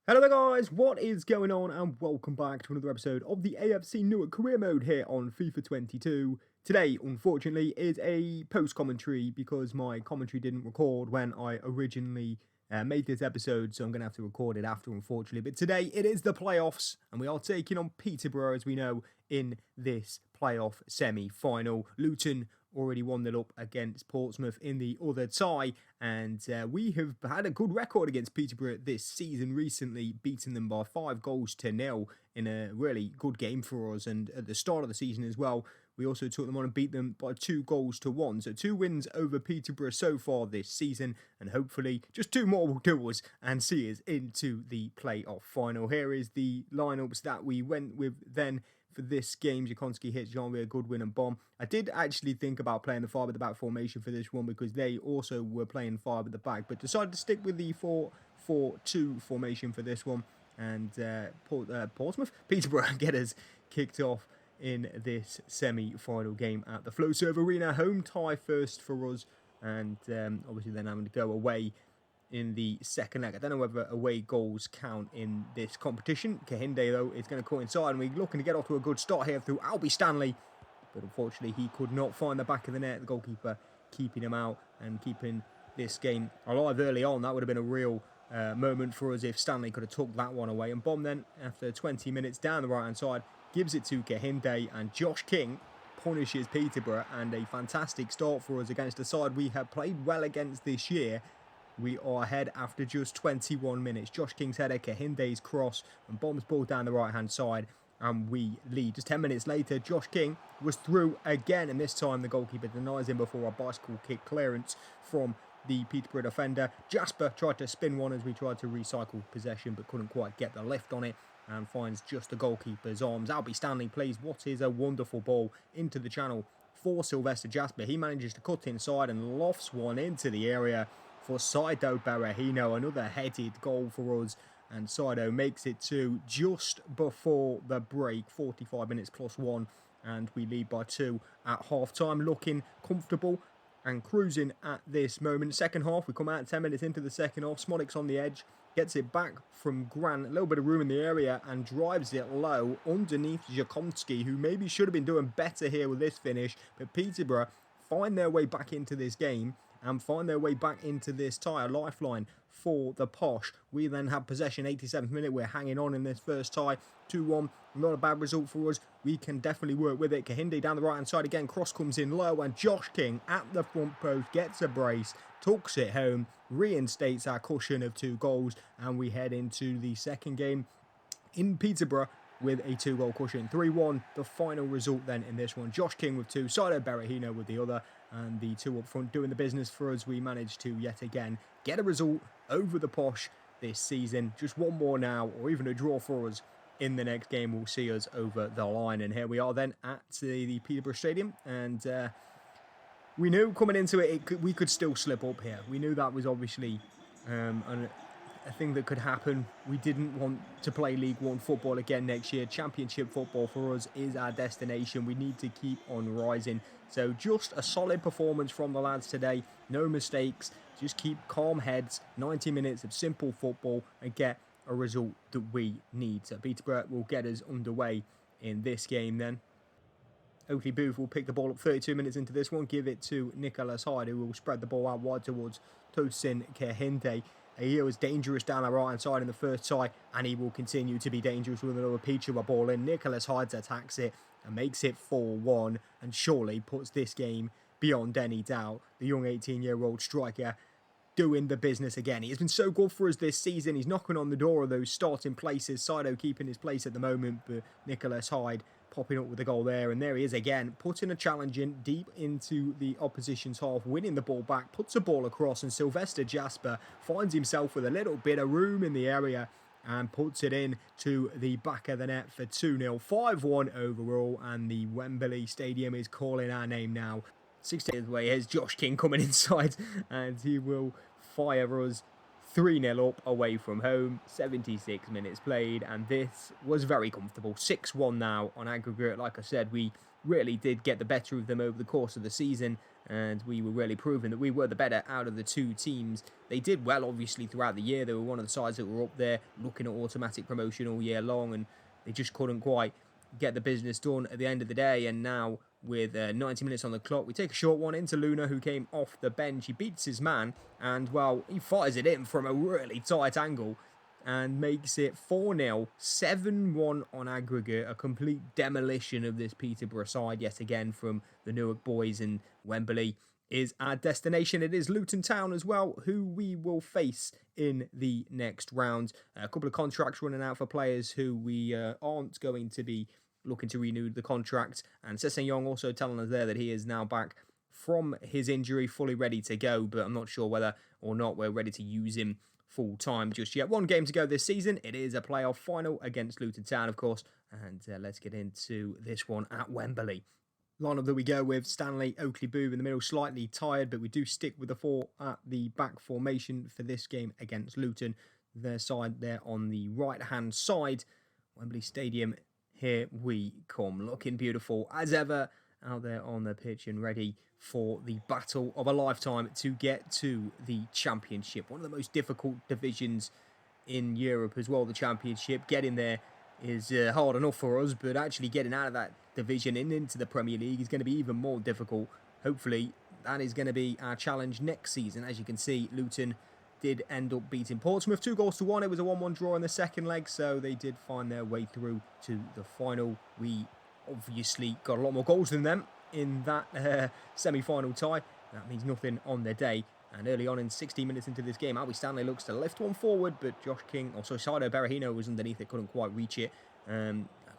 Hello there guys, what is going on and welcome back to another episode of the AFC Newark career mode here on FIFA 22. Today, unfortunately, is a post-commentary because my commentary didn't record when I originally made this episode, so I'm going to have to record it after, unfortunately. But today, it is the playoffs, and we are taking on Peterborough, as we know, in this playoff semi-final. Luton already 1-0 up against Portsmouth in the other tie, and we have had a good record against Peterborough this season recently, beating them by 5-0 in a really good game for us. And at the start of the season as well, we also took them on and beat them by 2-1. So 2 wins over Peterborough so far this season, and hopefully just 2 more will do us and see us into the playoff final. Here is the lineups that we went with then for this game. Jakonski, Hitch, Jean-Pierre, Goodwin and Bomb. I did actually think about playing the 5 at the back formation for this one because they also were playing 5 at the back, but decided to stick with the 4-4-2 formation for this one. And Peterborough get us kicked off in this semi-final game at the Flowserve Arena. Home tie first for us, and obviously then having to go away in the second leg. I don't know whether away goals count in this competition. Kahinde, though, is going to coincide, and we're looking to get off to a good start here through Albie Stanley. But unfortunately, he could not find the back of the net. The goalkeeper keeping him out and keeping this game alive early on. That would have been a real moment for us if Stanley could have took that one away. And Bomb then, after 20 minutes down the right-hand side, gives it to Kahinde, and Josh King punishes Peterborough, and a fantastic start for us against a side we have played well against this year. We are ahead after just 21 minutes. Josh King's header, Kahinde's cross, and Bomb's ball down the right-hand side, and we lead. Just 10 minutes later, Josh King was through again, and this time the goalkeeper denies him before a bicycle kick clearance from the Peterborough defender. Jasper tried to spin one as we tried to recycle possession, but couldn't quite get the lift on it, and finds just the goalkeeper's arms. Albie Stanley plays what is a wonderful ball into the channel for Sylvester Jasper. He manages to cut inside and lofts one into the area for Saido Berahino. Another headed goal for us, and Saido makes it to just before the break, 45 minutes plus 1, and we lead by 2 at half-time, looking comfortable and cruising at this moment. Second half, we come out 10 minutes into the second half. Smodic's on the edge, gets it back from Grant, a little bit of room in the area, and drives it low underneath Jakonski, who maybe should have been doing better here with this finish. But Peterborough find their way back into this game and find their way back into this tie, a lifeline for the Posh. We then have possession, 87th minute. We're hanging on in this first tie, 2-1. Not a bad result for us. We can definitely work with it. Kahinde down the right-hand side again. Cross comes in low, and Josh King at the front post gets a brace, tucks it home, reinstates our cushion of 2 goals, and we head into the second game in Peterborough with a 2-goal cushion. 3-1, the final result then in this one. Josh King with 2, Saido Berahino with the other, and the 2 up front doing the business for us. We managed to, yet again, get a result over the Posh this season. Just one more now, or even a draw for us in the next game will see us over the line. And here we are then at the Peterborough Stadium, and we knew coming into it, we could still slip up here. We knew that was obviously a thing that could happen. We didn't want to play League One football again next year. Championship football for us is our destination. We need to keep on rising. So just a solid performance from the lads today. No mistakes. Just keep calm heads. 90 minutes of simple football and get a result that we need. So Peterborough will get us underway in this game then. Oakley Booth will pick the ball up 32 minutes into this one. Give it to Nicholas Hyde, who will spread the ball out wide towards Tosin Kahinde. He was dangerous down the right-hand side in the first tie, and he will continue to be dangerous with another Peterborough ball in. Nicholas Hyde attacks it and makes it 4-1, and surely puts this game beyond any doubt. The young 18-year-old striker doing the business again. He has been so good for us this season. He's knocking on the door of those starting places. Saido keeping his place at the moment, but Nicholas Hyde popping up with a goal there, and there he is again, putting a challenge in deep into the opposition's half, winning the ball back, puts a ball across, and Sylvester Jasper finds himself with a little bit of room in the area and puts it in to the back of the net for 2-0. 5-1 overall, and the Wembley Stadium is calling our name now. 16th way, here's Josh King coming inside, and he will fire us 3-0 up away from home, 76 minutes played, and this was very comfortable. 6-1 now on aggregate. Like I said, we really did get the better of them over the course of the season, and we were really proving that we were the better out of the two teams. They did well, obviously, throughout the year. They were one of the sides that were up there looking at automatic promotion all year long, and they just couldn't quite get the business done at the end of the day. And now, with 90 minutes on the clock, we take a short one into Luna, who came off the bench. He beats his man, and, well, he fires it in from a really tight angle and makes it 4-0, 7-1 on aggregate. A complete demolition of this Peterborough side yet again from the Newark boys, and Wembley is our destination. It is Luton Town as well, who we will face in the next round. A couple of contracts running out for players who we aren't going to be looking to renew the contract, and Sessegnon also telling us there that he is now back from his injury, fully ready to go, but I'm not sure whether or not we're ready to use him full time just yet. One game to go this season. It is a playoff final against Luton Town, of course, and let's get into this one at Wembley. Lineup that we go with: Stanley, Oakley, Boob in the middle, slightly tired, but we do stick with the 4 at the back formation for this game against Luton. Their side there on the right hand side. Wembley Stadium, here we come, looking beautiful as ever out there on the pitch and ready for the battle of a lifetime to get to the Championship. One of the most difficult divisions in Europe as well, the Championship. Getting there is hard enough for us, but actually getting out of that division and into the Premier League is going to be even more difficult. Hopefully, that is going to be our challenge next season. As you can see, Luton did end up beating Portsmouth 2-1. It was a 1-1 draw in the second leg, so they did find their way through to the final. We obviously got a lot more goals than them in that semi-final tie. That means nothing on their day. And early on in 16 minutes into this game, Albie Stanley looks to lift one forward, but Saido Berahino was underneath it, couldn't quite reach it. A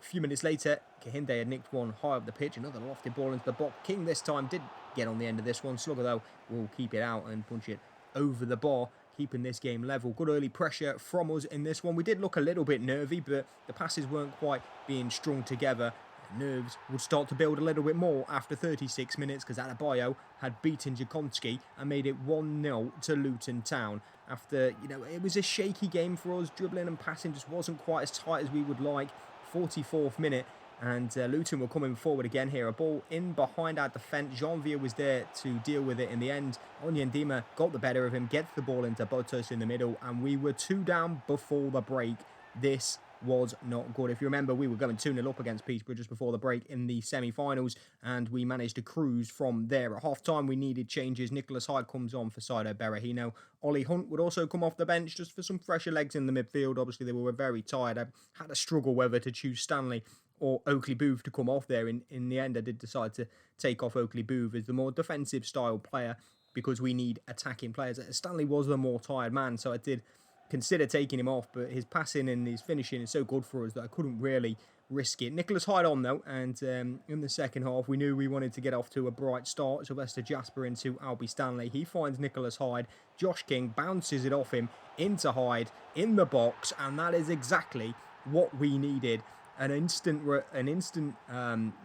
few minutes later, Kahinde had nicked one high up the pitch, another lofted ball into the box. King this time did get on the end of this one. Slugger, though, will keep it out and punch it over the bar, keeping this game level. Good early pressure from us in this one. We did look a little bit nervy, but the passes weren't quite being strung together. Nerves would start to build a little bit more after 36 minutes, because Adebayo had beaten Jakonski and made it 1-0 to Luton Town. After, it was a shaky game for us. Dribbling and passing just wasn't quite as tight as we would like. 44th minute, and Luton were coming forward again here. A ball in behind our defence. Janvier was there to deal with it in the end. Onyendima got the better of him, gets the ball into Botos in the middle, and we were 2 down before the break. This was not good. If you remember, we were going 2-0 up against Peterborough just before the break in the semi-finals, and we managed to cruise from there. At half-time, we needed changes. Nicholas Hyde comes on for Saido Berahino. Ollie Hunt would also come off the bench just for some fresher legs in the midfield. Obviously, they were very tired. I had a struggle whether to choose Stanley or Oakley Booth to come off there. In the end, I did decide to take off Oakley Booth as the more defensive style player, because we need attacking players. Stanley was the more tired man, so I did consider taking him off, but his passing and his finishing is so good for us that I couldn't really risk it. Nicholas Hyde on, though, and in the second half, we knew we wanted to get off to a bright start. Sylvester Jasper into Albie Stanley. He finds Nicholas Hyde. Josh King bounces it off him into Hyde in the box, and that is exactly what we needed. An instant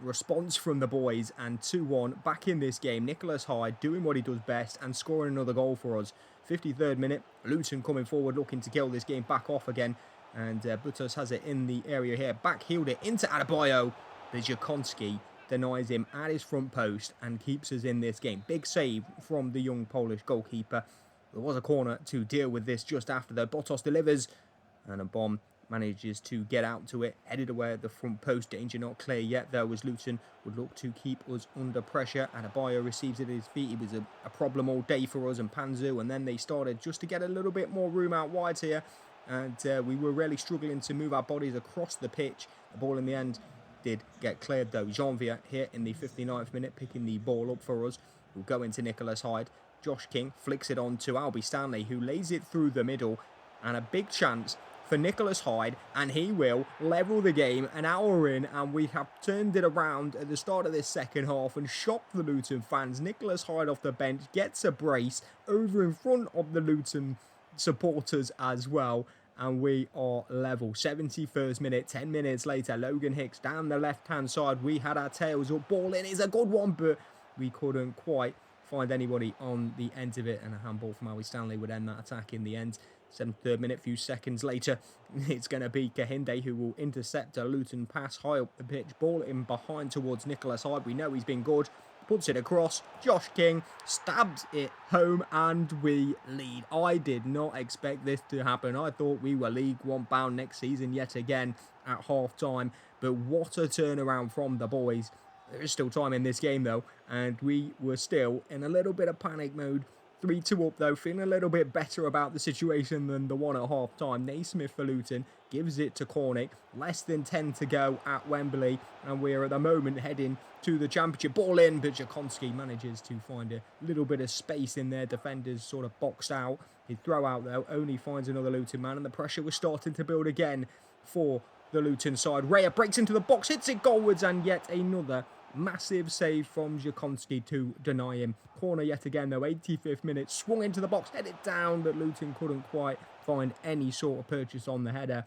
response from the boys, and 2-1 back in this game. Nicholas Hyde doing what he does best and scoring another goal for us. 53rd minute, Luton coming forward looking to kill this game back off again, and Butos has it in the area here. Back-heeled it into Adebayo, but Jakonski denies him at his front post and keeps us in this game. Big save from the young Polish goalkeeper. There was a corner to deal with this just after, though. Botos delivers, and a bomb manages to get out to it, headed away at the front post. Danger not clear yet, though, as Luton would look to keep us under pressure. Adebayo receives it at his feet. It was a problem all day for us and Panzu, and then they started just to get a little bit more room out wide here, and we were really struggling to move our bodies across the pitch. The ball in the end did get cleared, though. Janvier here in the 59th minute picking the ball up for us. We'll go into Nicholas Hyde. Josh King flicks it on to Albie Stanley, who lays it through the middle, and a big chance for Nicholas Hyde, and he will level the game an hour in, and we have turned it around at the start of this second half and shocked the Luton fans. Nicholas Hyde off the bench gets a brace over in front of the Luton supporters as well, and we are level. 71st minute, 10 minutes later, Logan Hicks down the left-hand side. We had our tails up. Ball in is a good one, but we couldn't quite find anybody on the end of it, and a handball from Albie Stanley would end that attack in the end. 73rd minute, few seconds later, it's going to be Kahinde who will intercept a Luton pass high up the pitch. Ball in behind towards Nicholas Hyde. We know he's been good. Puts it across. Josh King stabs it home and we lead. I did not expect this to happen. I thought we were League One bound next season yet again at half time. But what a turnaround from the boys. There is still time in this game though, and we were still in a little bit of panic mode. 3-2 up though, feeling a little bit better about the situation than the one at half time. Naismith for Luton gives it to Cornick. Less than 10 to go at Wembley, and we're at the moment heading to the championship. Ball in, but Jakonski manages to find a little bit of space in there. Defenders sort of boxed out. His throw out though only finds another Luton man, and the pressure was starting to build again for the Luton side. Raya breaks into the box, hits it goalwards, and yet another massive save from Jakonski to deny him. Corner yet again though, 85th minute, swung into the box, headed down, but Luton couldn't quite find any sort of purchase on the header,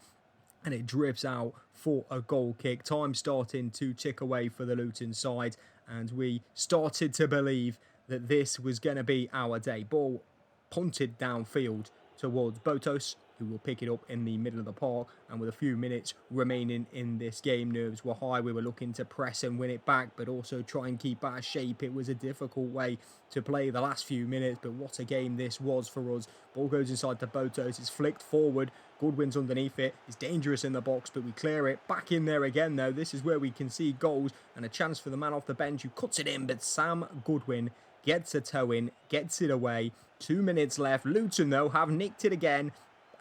and it drifts out for a goal kick. Time starting to tick away for the Luton side, and we started to believe that this was going to be our day. Ball punted downfield towards Botos, who will pick it up in the middle of the park, and with a few minutes remaining in this game, nerves were high. We were looking to press and win it back, but also try and keep our shape. It was a difficult way to play the last few minutes, but what a game this was for us. Ball goes inside to Botos, it's flicked forward, Goodwin's underneath it, it's dangerous in the box, but we clear it. Back in there again though, this is where we can see goals, and a chance for the man off the bench who cuts it in, but Sam Goodwin gets a toe in, gets it away. 2 minutes left. Luton though have nicked it again.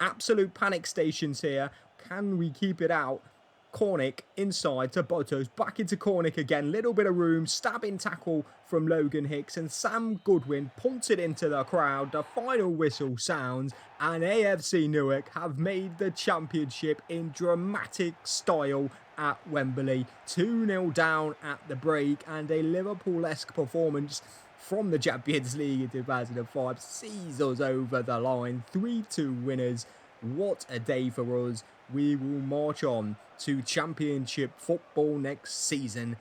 Absolute panic stations here. Can we keep it out? Cornick inside to Botos, back into Cornick again. Little bit of room, stabbing tackle from Logan Hicks, and Sam Goodwin punts it into the crowd. The final whistle sounds, and AFC Newark have made the championship in dramatic style at Wembley. 2-0 down at the break, and a Liverpool-esque performance from the Champions League in 2005 sees us over the line. 3-2 winners. What a day for us. We will march on to Championship football next season.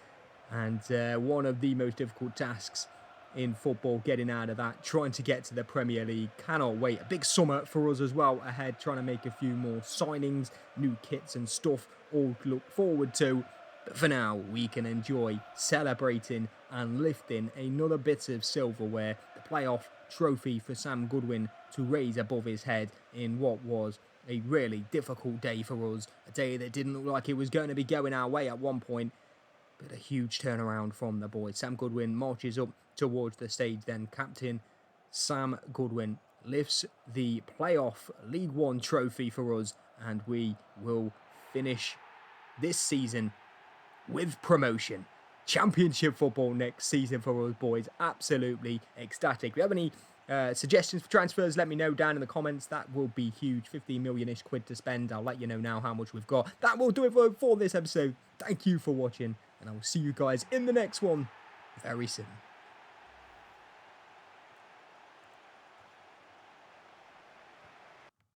And one of the most difficult tasks in football, getting out of that, trying to get to the Premier League. Cannot wait. A big summer for us as well ahead, trying to make a few more signings, new kits and stuff, all to look forward to. But for now, we can enjoy celebrating and lifting another bit of silverware, the playoff trophy for Sam Goodwin to raise above his head in what was a really difficult day for us. A day that didn't look like it was going to be going our way at one point, but a huge turnaround from the boys. Sam Goodwin marches up towards the stage then. Captain Sam Goodwin lifts the playoff League One trophy for us, and we will finish this season with promotion. Championship football next season for us boys. Absolutely ecstatic. If you have any suggestions for transfers, let me know down in the comments. That will be huge. 15 million-ish quid to spend. I'll let you know now how much we've got. That will do it for this episode. Thank you for watching, and I will see you guys in the next one very soon.